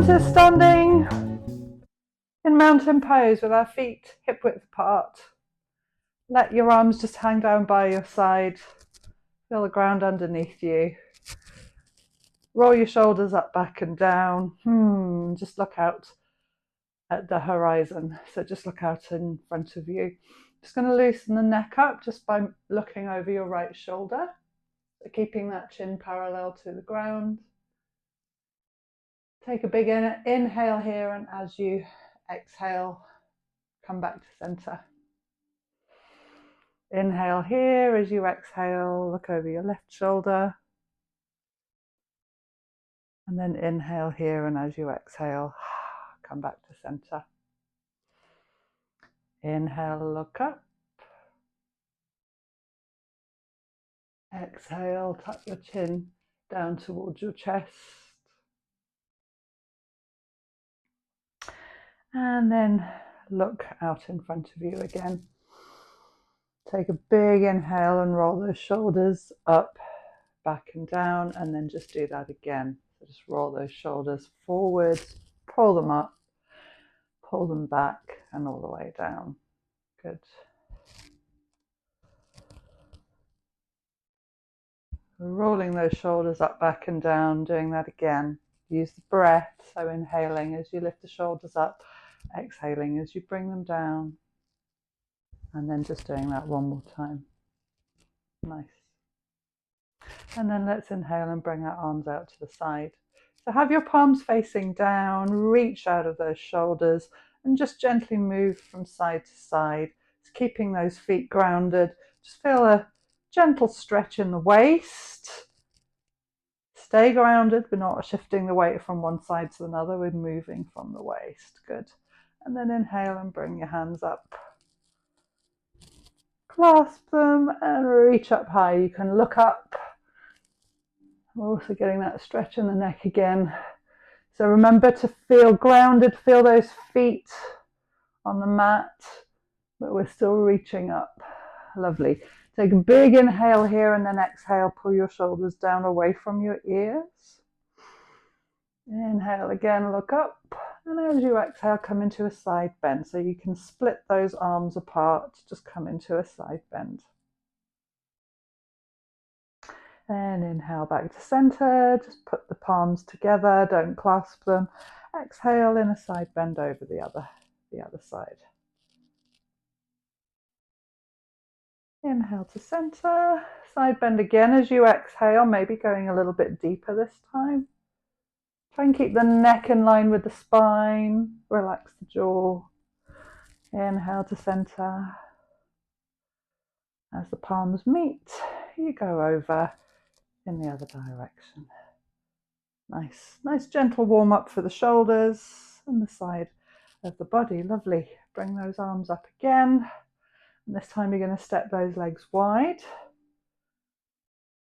to standing in mountain pose with our feet hip width apart. Let your arms just hang down by your side. Feel the ground underneath you. Roll your shoulders up, back and down. Just look out at the horizon. So just look out in front of you. Just going to loosen the neck up just by looking over your right shoulder. So keeping that chin parallel to the ground. Take a big inhale here, and as you exhale, come back to center. Inhale here, as you exhale, look over your left shoulder. And then inhale here, and as you exhale, come back to center. Inhale, look up. Exhale, tuck your chin down towards your chest. And then look out in front of you again. Take a big inhale and roll those shoulders up, back and down, and then just do that again. So just roll those shoulders forwards, pull them up, pull them back, and all the way down. Good. Rolling those shoulders up, back and down, doing that again. Use the breath, so inhaling as you lift the shoulders up, exhaling as you bring them down, and then just doing that one more time. Nice. And then let's inhale and bring our arms out to the side. So have your palms facing down, reach out of those shoulders, and just gently move from side to side. Just keeping those feet grounded. Just feel a gentle stretch in the waist. Stay grounded. We're not shifting the weight from one side to another. We're moving from the waist. Good. And then inhale and bring your hands up. Clasp them and reach up high. You can look up. We're also getting that stretch in the neck again. So remember to feel grounded. Feel those feet on the mat, but we're still reaching up. Lovely. Take a big inhale here, and then exhale, pull your shoulders down away from your ears. Inhale again, look up, and as you exhale, come into a side bend. So you can split those arms apart, just come into a side bend. And inhale back to center, just put the palms together, don't clasp them. Exhale in a side bend over the other side. Inhale to center, side bend again as you exhale, maybe going a little bit deeper this time. Try and keep the neck in line with the spine, relax the jaw. Inhale to center. As the palms meet, you go over in the other direction. Nice gentle warm up for the shoulders and the side of the body. Lovely. Bring those arms up again. And this time you're going to step those legs wide.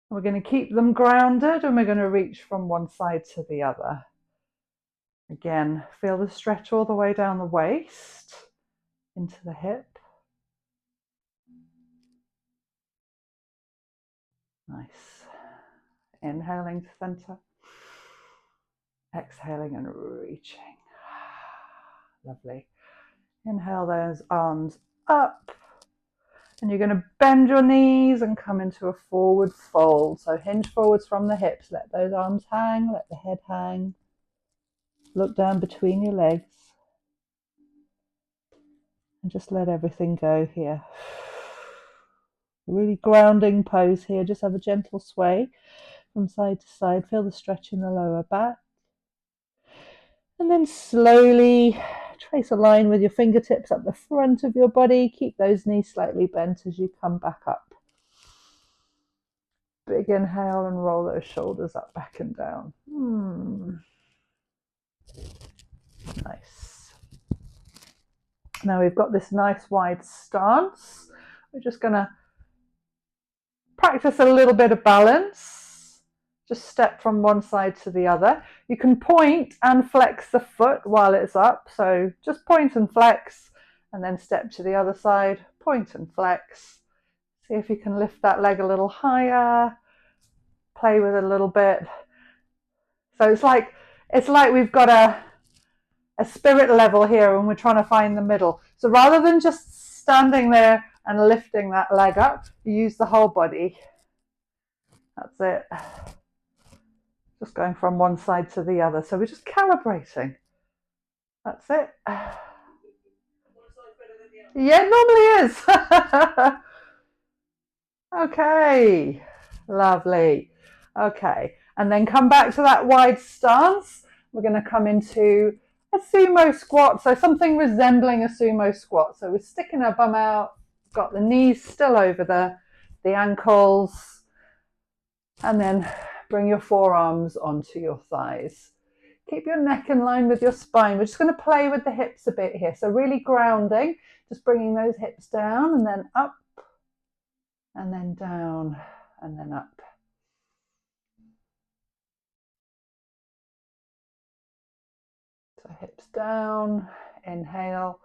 We're going to keep them grounded, and we're going to reach from one side to the other. Again, feel the stretch all the way down the waist into the hip. Nice. Inhaling to center. Exhaling and reaching. Lovely. Inhale those arms up. And you're going to bend your knees and come into a forward fold. So hinge forwards from the hips. Let those arms hang, let the head hang. Look down between your legs. And just let everything go here. Really grounding pose here. Just have a gentle sway from side to side. Feel the stretch in the lower back. And then slowly trace a line with your fingertips up the front of your body. Keep those knees slightly bent as you come back up. Big inhale and roll those shoulders up, back and down. Nice. Now we've got this nice wide stance. We're just going to practice a little bit of balance. Just step from one side to the other. You can point and flex the foot while it's up. So just point and flex, and then step to the other side, point and flex. See if you can lift that leg a little higher. Play with it a little bit. So it's like it's like we've got a spirit level here and we're trying to find the middle. So rather than just standing there and lifting that leg up, you use the whole body. That's it. Just going from one side to the other. So we're just calibrating. That's it. Yeah, it normally is. Okay, lovely. Okay, and then come back to that wide stance. We're going to come into a sumo squat, so something resembling a sumo squat. So we're sticking our bum out, got the knees still over the ankles, and then bring your forearms onto your thighs. Keep your neck in line with your spine. We're just going to play with the hips a bit here. So really grounding, just bringing those hips down and then up and then down and then up. So hips down, inhale,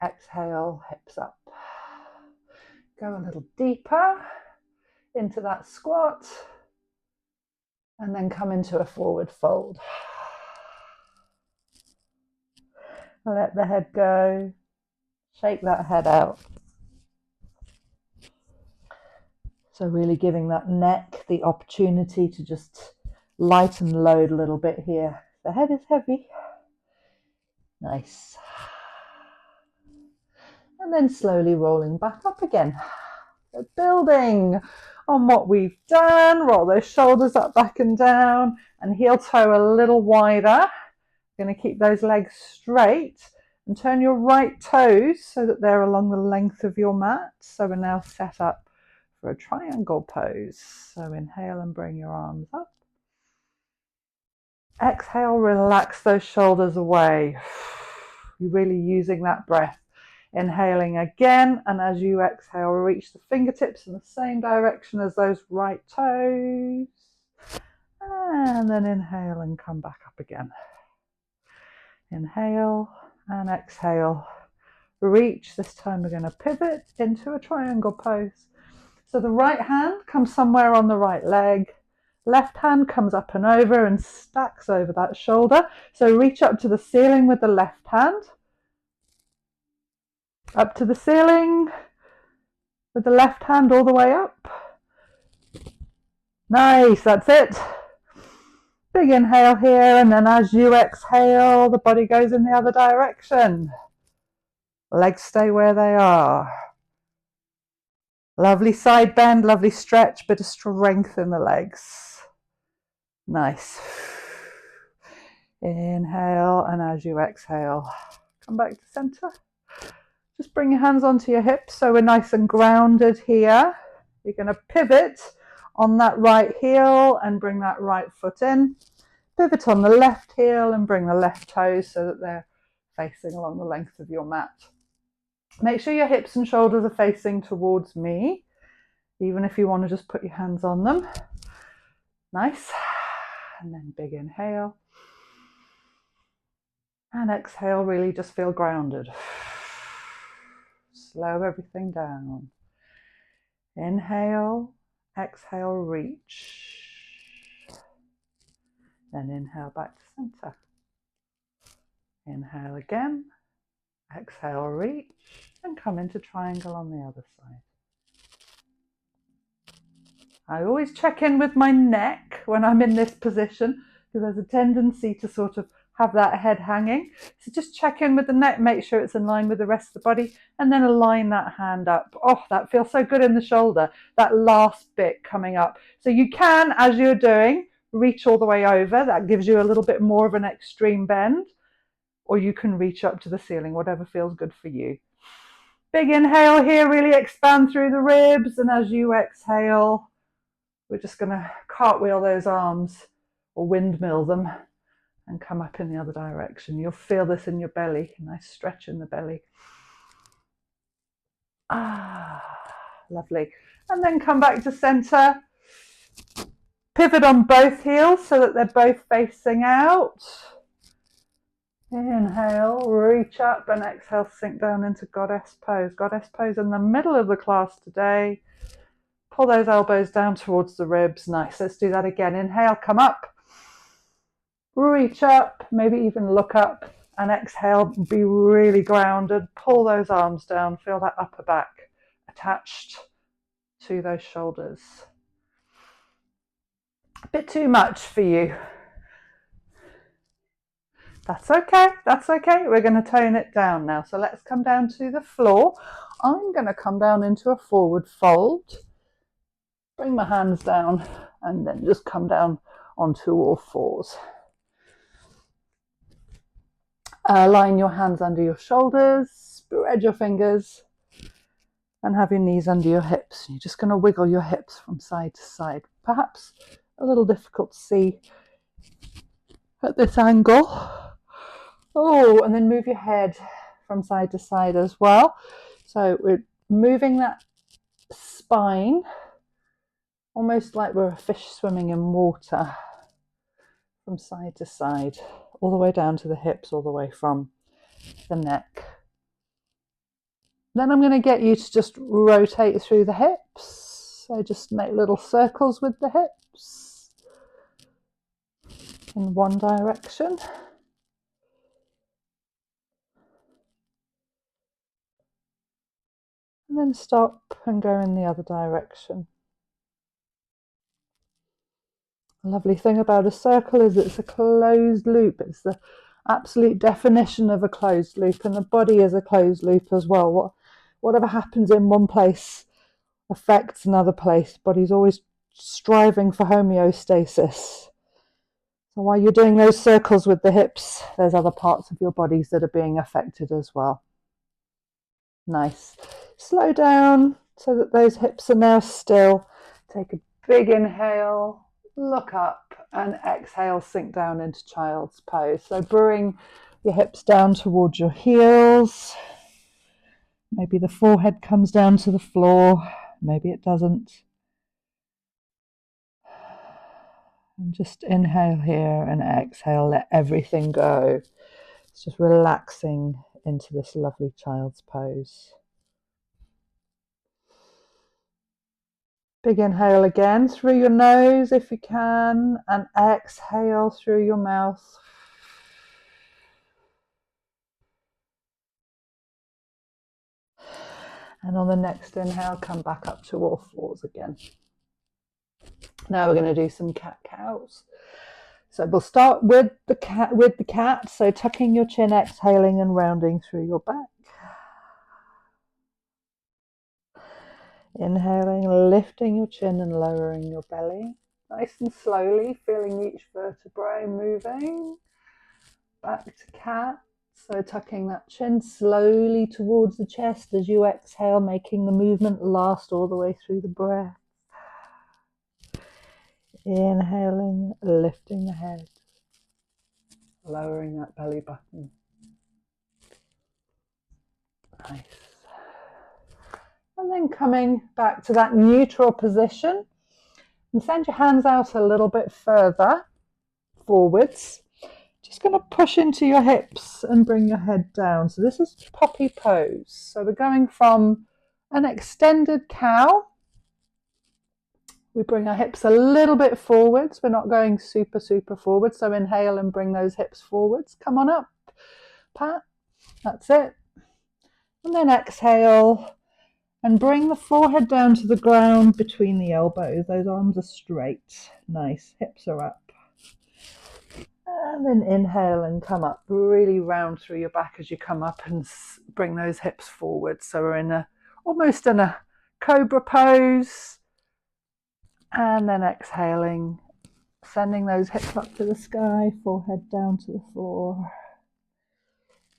exhale, hips up. Go a little deeper into that squat and then come into a forward fold. Let the head go, shake that head out. So really giving that neck the opportunity to just lighten load a little bit here. The head is heavy. Nice. And then slowly rolling back up again. So building on what we've done, roll those shoulders up, back and down, and heel toe a little wider. Going to keep those legs straight and turn your right toes so that they're along the length of your mat. So we're now set up for a triangle pose. So inhale and bring your arms up. Exhale, relax those shoulders away. You're really using that breath. Inhaling again, and as you exhale, reach the fingertips in the same direction as those right toes. And then inhale and come back up again. Inhale and exhale. Reach. This time we're going to pivot into a triangle pose. So the right hand comes somewhere on the right leg. Left hand comes up and over and stacks over that shoulder. So reach up to the ceiling with the left hand. Up to the ceiling with the left hand all the way up. Nice, that's it. Big inhale here, and then as you exhale, the body goes in the other direction. Legs stay where they are. Lovely side bend, lovely stretch, bit of strength in the legs. Nice. Inhale, and as you exhale, come back to center. Just bring your hands onto your hips so we're nice and grounded here. You're going to pivot on that right heel and bring that right foot in. Pivot on the left heel and bring the left toes so that they're facing along the length of your mat. Make sure your hips and shoulders are facing towards me, even if you want to just put your hands on them. Nice. And then big inhale. And exhale, really just feel grounded. Slow everything down. Inhale, exhale, reach. Then inhale back to center. Inhale again, exhale, reach, and come into triangle on the other side. I always check in with my neck when I'm in this position because there's a tendency to sort of have that head hanging. So just check in with the neck, make sure it's in line with the rest of the body, and then align that hand up. Oh, that feels so good in the shoulder, that last bit coming up. So you can, as you're doing, reach all the way over. That gives you a little bit more of an extreme bend, or you can reach up to the ceiling, whatever feels good for you. Big inhale here, really expand through the ribs, and as you exhale, we're just going to cartwheel those arms or windmill them and come up in the other direction. You'll feel this in your belly, a nice stretch in the belly. Ah, lovely. And then come back to center. Pivot on both heels so that they're both facing out. Inhale, reach up, and exhale, sink down into goddess pose. Goddess pose in the middle of the class today. Pull those elbows down towards the ribs. Nice. Let's do that again. Inhale, come up. Reach up, maybe even look up, and exhale, be really grounded. Pull those arms down, feel that upper back attached to those shoulders. A bit too much for you. That's okay, that's okay. We're going to tone it down now. So let's come down to the floor. I'm going to come down into a forward fold. Bring my hands down and then just come down onto all fours. Line your hands under your shoulders, spread your fingers, and have your knees under your hips. You're just going to wiggle your hips from side to side. Perhaps a little difficult to see at this angle. Oh, and then move your head from side to side as well. So we're moving that spine almost like we're a fish swimming in water, from side to side, all the way down to the hips, all the way from the neck. Then I'm going to get you to just rotate through the hips. So just make little circles with the hips in one direction. And then stop and go in the other direction. The lovely thing about a circle is it's a closed loop. It's the absolute definition of a closed loop, and the body is a closed loop as well. Whatever happens in one place affects another place. Body's always striving for homeostasis. So while you're doing those circles with the hips, there's other parts of your bodies that are being affected as well. Nice. Slow down so that those hips are now still. Take a big inhale, look up, and exhale, sink down into child's pose. So bring your hips down towards your heels. Maybe the forehead comes down to the floor, maybe it doesn't. And just inhale here and exhale, let everything go. It's just relaxing into this lovely child's pose. Big inhale again through your nose if you can, and exhale through your mouth. And on the next inhale, come back up to all fours again. Now we're going to do some cat-cows. So we'll start with the cat. So tucking your chin, exhaling and rounding through your back. Inhaling, lifting your chin and lowering your belly. Nice and slowly, feeling each vertebrae moving. Back to cat. So tucking that chin slowly towards the chest as you exhale, making the movement last all the way through the breath. Inhaling, lifting the head, lowering that belly button. Nice. And then coming back to that neutral position, and send your hands out a little bit further forwards. Just going to push into your hips and bring your head down. So this is puppy pose. So we're going from an extended cow. We bring our hips a little bit forwards. We're not going super forward. So inhale and bring those hips forwards. Come on up, Pat. That's it. And then exhale and bring the forehead down to the ground between the elbows. Those arms are straight. Nice. Hips are up. And then inhale and come up. Really round through your back as you come up and bring those hips forward. So we're almost in a cobra pose. And then exhaling, sending those hips up to the sky, forehead down to the floor.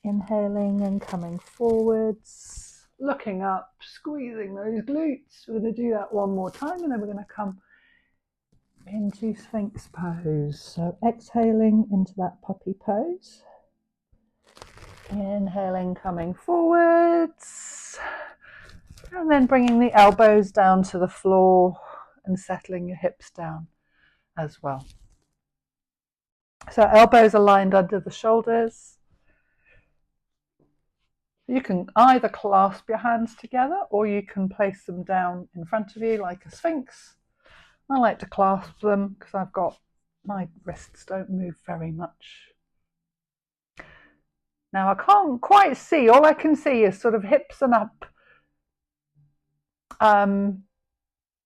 Inhaling and coming forwards, looking up, squeezing those glutes. We're going to do that one more time, and then we're going to come into Sphinx pose. So exhaling into that puppy pose. Inhaling, coming forwards. And then bringing the elbows down to the floor and settling your hips down as well. So elbows are lined under the shoulders. You can either clasp your hands together or you can place them down in front of you like a sphinx. I like to clasp them because I've got My wrists don't move very much. Now I can't quite see, all I can see is sort of hips and up.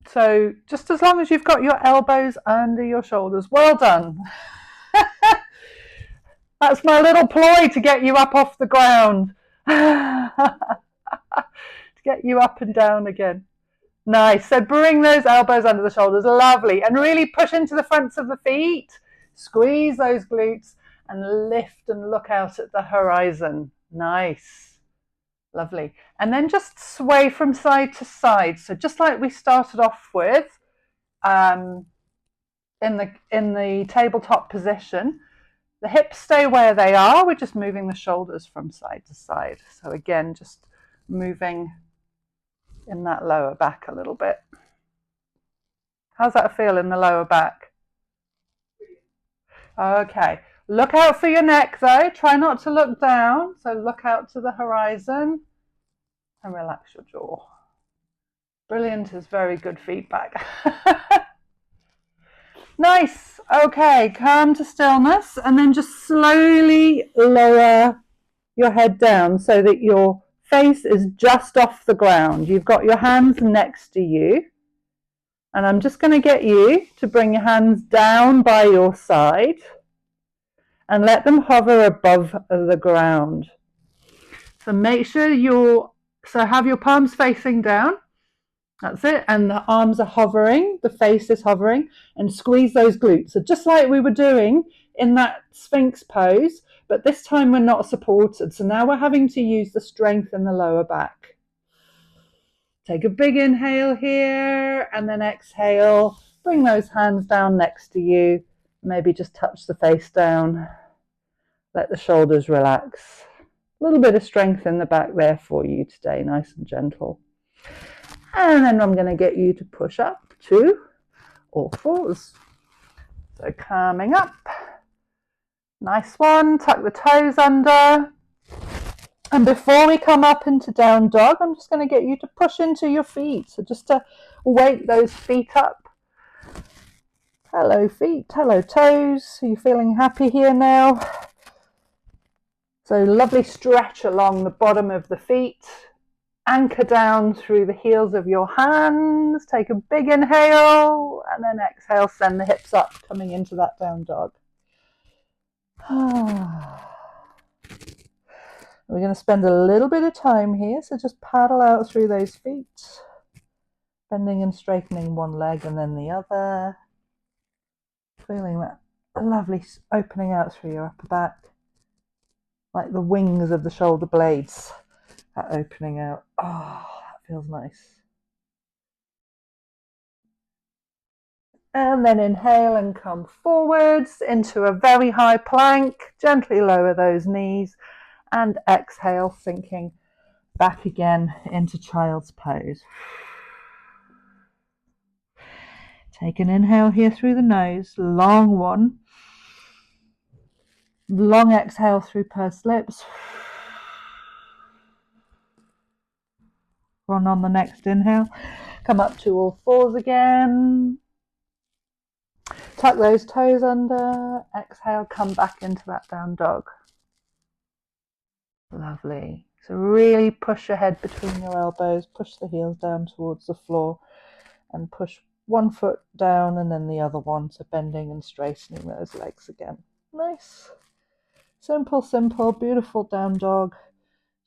So just as long as you've got your elbows under your shoulders, well done. That's my little ploy to get you up off the ground. To get you up and down again. Nice. So bring those elbows under the shoulders. Lovely. And really push into the fronts of the feet. Squeeze those glutes and lift and look out at the horizon. Nice. Lovely. And then just sway from side to side. So just like we started off with in the tabletop position, the hips stay where they are. We're just moving the shoulders from side to side. So again, just moving in that lower back a little bit. How's that feel in the lower back? Okay. Look out for your neck though. Try not to look down. So look out to the horizon and relax your jaw. Brilliant is very good feedback. Nice. Okay, come to stillness and then just slowly lower your head down so that your face is just off the ground. You've got your hands next to you. And I'm just going to get you to bring your hands down by your side and let them hover above the ground. So make sure have your palms facing down. That's it. And the arms are hovering, the face is hovering, and squeeze those glutes. So just like we were doing in that Sphinx pose, but this time we're not supported. So now we're having to use the strength in the lower back. Take a big inhale here and then exhale. Bring those hands down next to you. Maybe just touch the face down. Let the shoulders relax. A little bit of strength in the back there for you today, nice and gentle. And then I'm going to get you to push up to all fours. So coming up. Nice one. Tuck the toes under. And before we come up into down dog, I'm just going to get you to push into your feet. So just to wake those feet up. Hello feet, hello toes. Are you feeling happy here now? So lovely stretch along the bottom of the feet. Anchor down through the heels of your hands. Take a big inhale and then exhale. Send the hips up, coming into that down dog. We're going to spend a little bit of time here, so just paddle out through those feet, bending and straightening one leg and then the other. Feeling that lovely opening out through your upper back, like the wings of the shoulder blades, that opening out. Oh, that feels nice. And then inhale and come forwards into a very high plank. Gently lower those knees and exhale, sinking back again into child's pose. Take an inhale here through the nose, long one. Long exhale through pursed lips. On the next inhale, come up to all fours again. Tuck those toes under. Exhale, come back into that down dog. Lovely. So really push your head between your elbows, push the heels down towards the floor and push one foot down and then the other one. So bending and straightening those legs again. Nice. Simple, simple, beautiful down dog,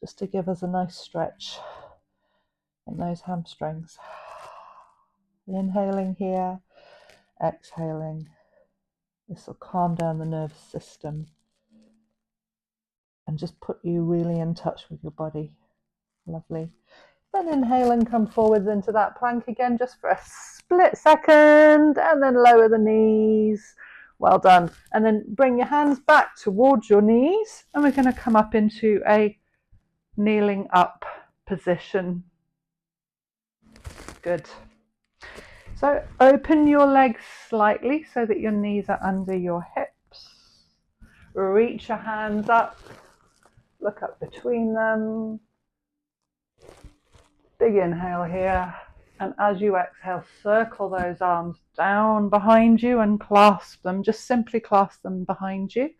just to give us a nice stretch in those hamstrings. Inhaling here, exhaling. This will calm down the nervous system and just put you really in touch with your body. Lovely. Then inhale and come forwards into that plank again, just for a split second, and then lower the knees. Well done. And then bring your hands back towards your knees, and we're going to come up into a kneeling up position. Good. So open your legs slightly so that your knees are under your hips. Reach your hands up, look up between them. Big inhale here. And as you exhale, circle those arms down behind you and clasp them. Just simply clasp them behind you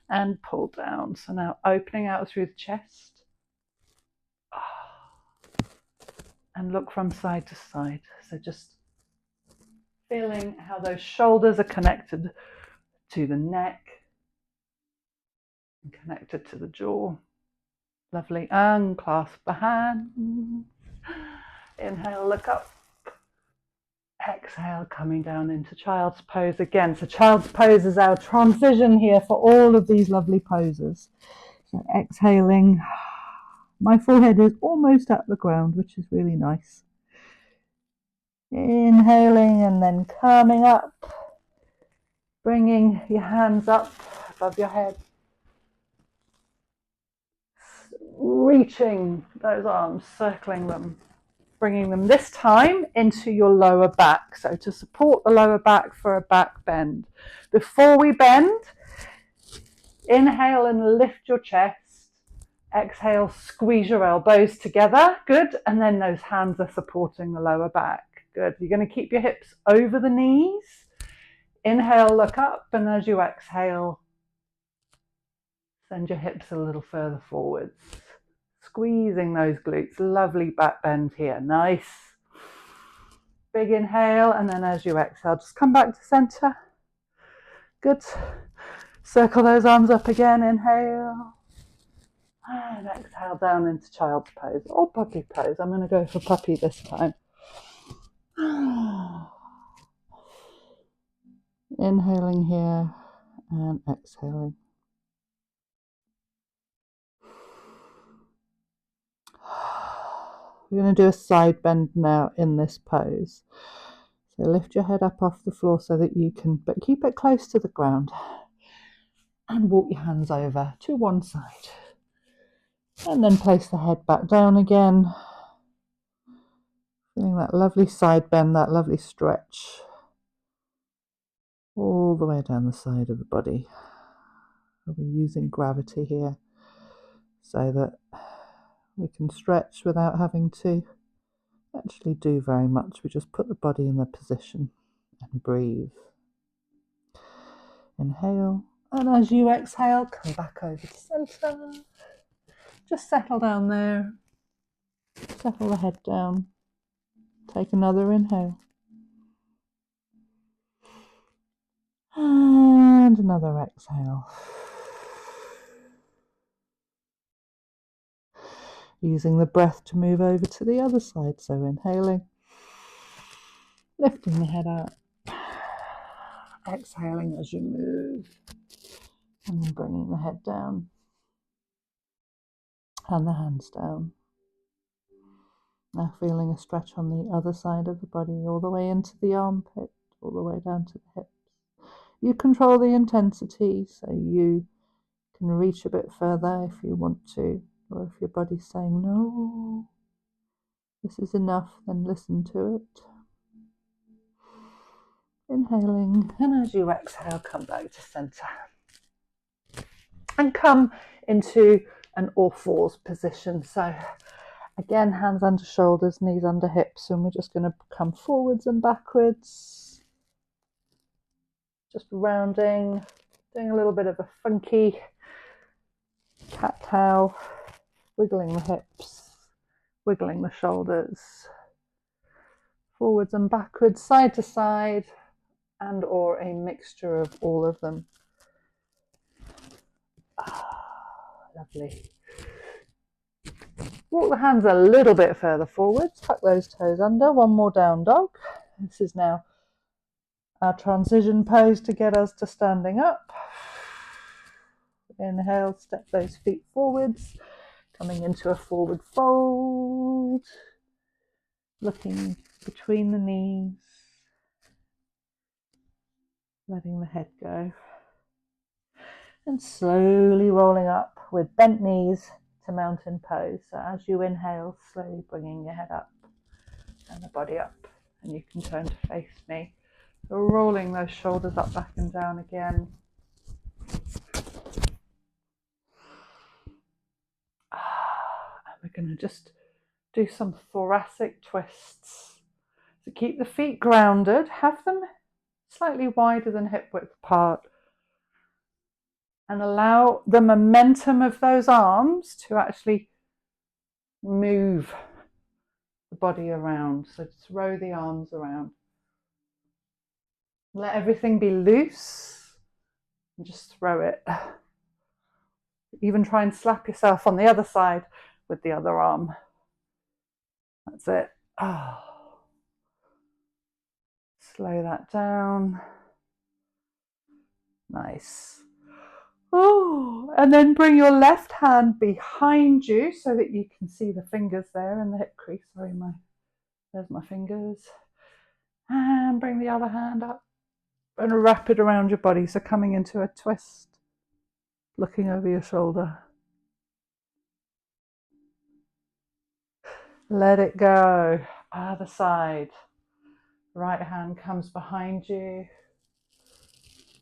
and pull down. So now opening out through the chest. And look from side to side. So just feeling how those shoulders are connected to the neck and connected to the jaw. Lovely. Unclasp the hands. Inhale, look up. Exhale, coming down into child's pose again. So child's pose is our transition here for all of these lovely poses. So exhaling. My forehead is almost at the ground, which is really nice. Inhaling and then coming up. Bringing your hands up above your head. Reaching those arms, circling them. Bringing them this time into your lower back. So to support the lower back for a back bend. Before we bend, inhale and lift your chest. Exhale, squeeze your elbows together. Good. And then those hands are supporting the lower back. Good. You're going to keep your hips over the knees. Inhale, look up. And as you exhale, send your hips a little further forwards. Squeezing those glutes. Lovely back bend here. Nice. Big inhale, and then as you exhale, just come back to center. Good. Circle those arms up again. Inhale. And exhale down into child's pose or puppy pose. I'm going to go for puppy this time. Inhaling here and exhaling. We're going to do a side bend now in this pose. So lift your head up off the floor so that you can, but keep it close to the ground. And walk your hands over to one side. And then place the head back down again. Feeling that lovely side bend, that lovely stretch. All the way down the side of the body. We'll be using gravity here so that we can stretch without having to actually do very much. We just put the body in the position and breathe. Inhale, and as you exhale, come back over to center. Just settle down there. Settle the head down. Take another inhale. And another exhale. Using the breath to move over to the other side. So inhaling, lifting the head up, exhaling as you move, and then bringing the head down and the hands down. Now feeling a stretch on the other side of the body, all the way into the armpit, all the way down to the hips. You control the intensity, so you can reach a bit further if you want to, or if your body's saying, no, this is enough, then listen to it. Inhaling, and as you exhale, come back to center. And come into an all fours position. So again, hands under shoulders, knees under hips, and we're just going to come forwards and backwards. Just rounding, doing a little bit of a funky cat-cow, wiggling the hips, wiggling the shoulders, forwards and backwards, side to side, and or a mixture of all of them. Lovely. Walk the hands a little bit further forwards, tuck those toes under, one more down dog. This is now our transition pose to get us to standing up. Inhale, step those feet forwards, coming into a forward fold, looking between the knees, letting the head go, and slowly rolling up with bent knees to mountain pose. So as you inhale, slowly bringing your head up and the body up, and you can turn to face me. So rolling those shoulders up, back and down again. And we're going to just do some thoracic twists. So keep the feet grounded, have them slightly wider than hip width apart, and allow the momentum of those arms to actually move the body around. So just row the arms around. Let everything be loose and just throw it. Even try and slap yourself on the other side with the other arm. That's it. Oh. Slow that down. Nice. Oh, and then bring your left hand behind you so that you can see the fingers there in the hip crease. Sorry, there's my fingers. And bring the other hand up and wrap it around your body. So coming into a twist, looking over your shoulder. Let it go. Other side. Right hand comes behind you.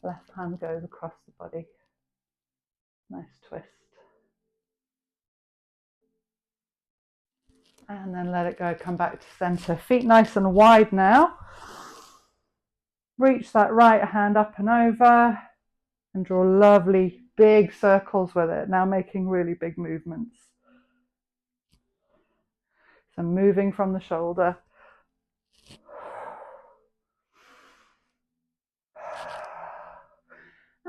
Left hand goes across the body. Nice twist. And then let it go, come back to center. Feet nice and wide now. Reach that right hand up and over and draw lovely big circles with it. Now making really big movements. So moving from the shoulder.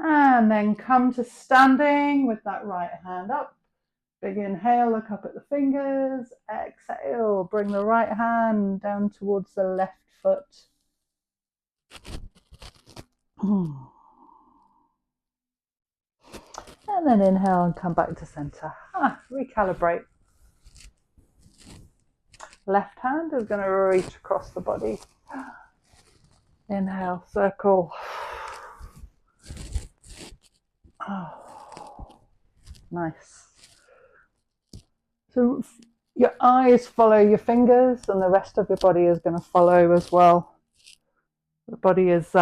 And then come to standing with that right hand up. Big inhale, look up at the fingers. Exhale, bring the right hand down towards the left foot. And then inhale and come back to center. Recalibrate. Left hand is going to reach across the body. Inhale, circle. Oh, nice. So your eyes follow your fingers and the rest of your body is going to follow as well. The body is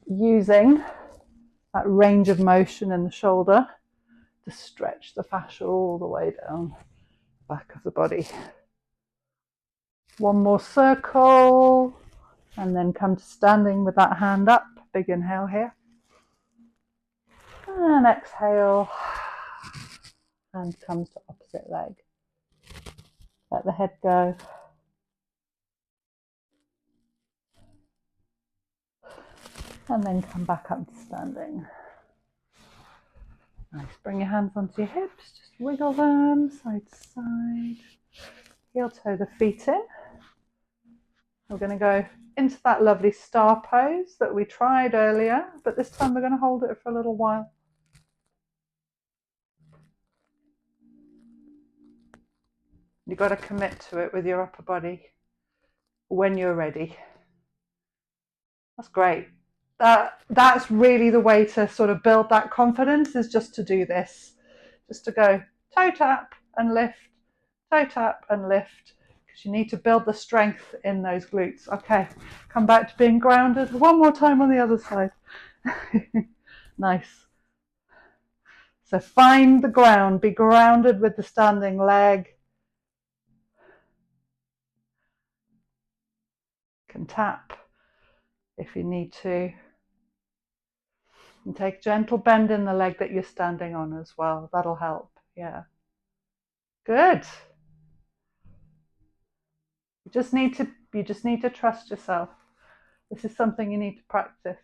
using that range of motion in the shoulder to stretch the fascia all the way down the back of the body. One more circle and then come to standing with that hand up. Big inhale here. And exhale. Hand comes to opposite leg. Let the head go. And then come back up to standing. Nice. Bring your hands onto your hips. Just wiggle them side to side. Heel toe the feet in. We're going to go into that lovely star pose that we tried earlier, but this time we're going to hold it for a little while. You've got to commit to it with your upper body when you're ready. That's great. That's really the way to sort of build that confidence, is just to do this. Just to go toe tap and lift, toe tap and lift, because you need to build the strength in those glutes. Okay, come back to being grounded. One more time on the other side. Nice. So find the ground, be grounded with the standing leg. Can tap if you need to. And take a gentle bend in the leg that you're standing on as well. That'll help. Yeah. Good. You just need to trust yourself. This is something you need to practice.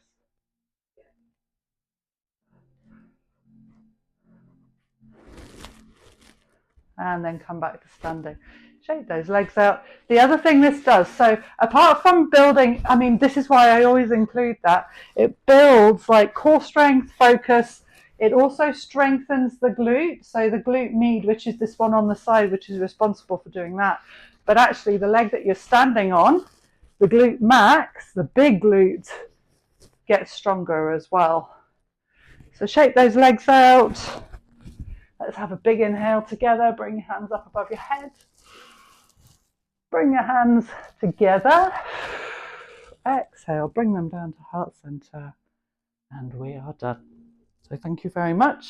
And then come back to standing. Shake those legs out. The other thing this does, so apart from building, I mean, this is why I always include that, it builds like core strength, focus. It also strengthens the glute. So the glute med, which is this one on the side, which is responsible for doing that. But actually the leg that you're standing on, the glute max, the big glute, gets stronger as well. So shake those legs out. Let's have a big inhale together. Bring your hands up above your head. Bring your hands together. Exhale, bring them down to heart center. And we are done. So thank you very much.